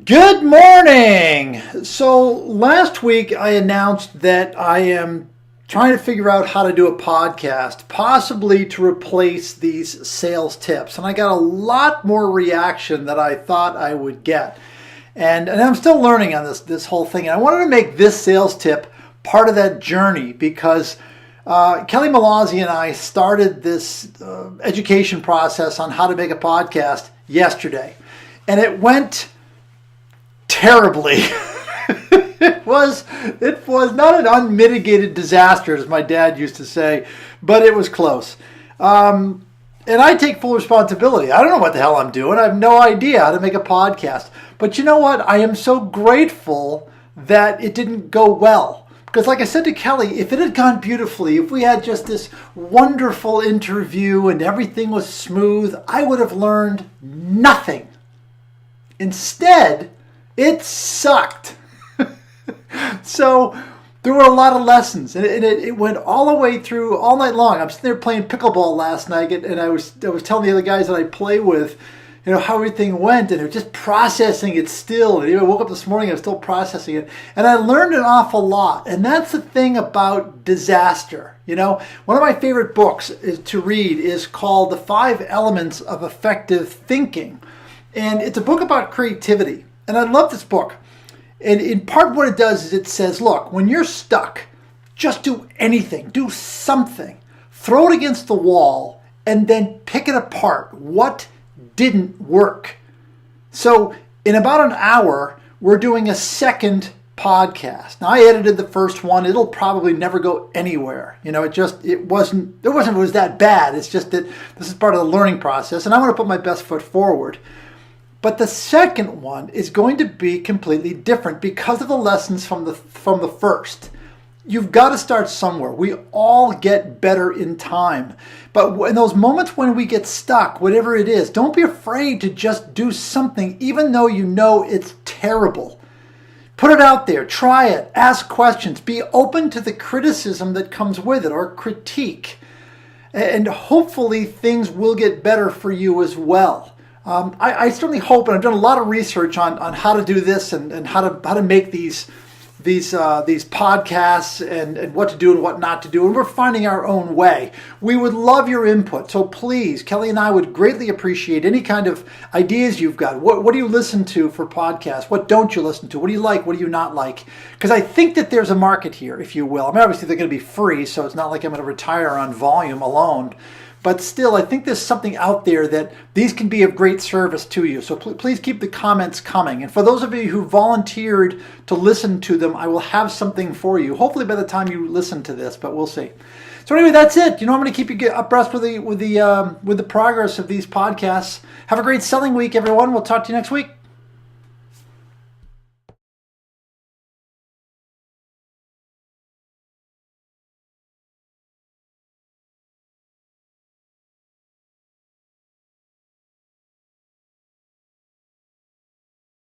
Good morning! So last week I announced that I am trying to figure out how to do a podcast, possibly to replace these sales tips. And I got a lot more reaction than I thought I would get. And I'm still learning on this whole thing. And I wanted to make this sales tip part of that journey because Kelly Malazzi and I started this education process on how to make a podcast yesterday. And it went terribly. It was not an unmitigated disaster, as my dad used to say, but it was close. And I take full responsibility. I don't know what the hell I'm doing. I have no idea how to make a podcast. But you know what? I am so grateful that it didn't go well. Because like I said to Kelly, if it had gone beautifully, if we had just this wonderful interview and everything was smooth, I would have learned nothing. Instead, it sucked. So there were a lot of lessons, and it went all the way through all night long. I'm sitting there playing pickleball last night, and I was telling the other guys that I play with, how everything went, and they're just processing it still. And I woke up this morning, I was still processing it, and I learned an awful lot. And that's the thing about disaster. One of my favorite books to read is called The 5 Elements of Effective Thinking, and it's a book about creativity. And I love this book. And in part what it does is it says, look, when you're stuck, just do anything, do something. Throw it against the wall and then pick it apart. What didn't work? So in about an hour, we're doing a second podcast. Now I edited the first one. It'll probably never go anywhere. It wasn't that bad. It's just that this is part of the learning process and I want to put my best foot forward. But the second one is going to be completely different because of the lessons from the first. You've got to start somewhere. We all get better in time. But in those moments when we get stuck, whatever it is, don't be afraid to just do something, even though you know it's terrible. Put it out there. Try it. Ask questions. Be open to the criticism that comes with it or critique. And hopefully things will get better for you as well. I certainly hope, and I've done a lot of research on how to do this and how to make these podcasts and what to do and what not to do, and we're finding our own way. We would love your input, so please, Kelly and I would greatly appreciate any kind of ideas you've got. What do you listen to for podcasts? What don't you listen to? What do you like? What do you not like? Because I think that there's a market here, if you will. I mean, obviously they're going to be free, so it's not like I'm going to retire on volume alone. But still, I think there's something out there that these can be of great service to you. So please keep the comments coming. And for those of you who volunteered to listen to them, I will have something for you. Hopefully by the time you listen to this, but we'll see. So anyway, that's it. I'm going to keep you abreast with the progress of these podcasts. Have a great selling week, everyone. We'll talk to you next week.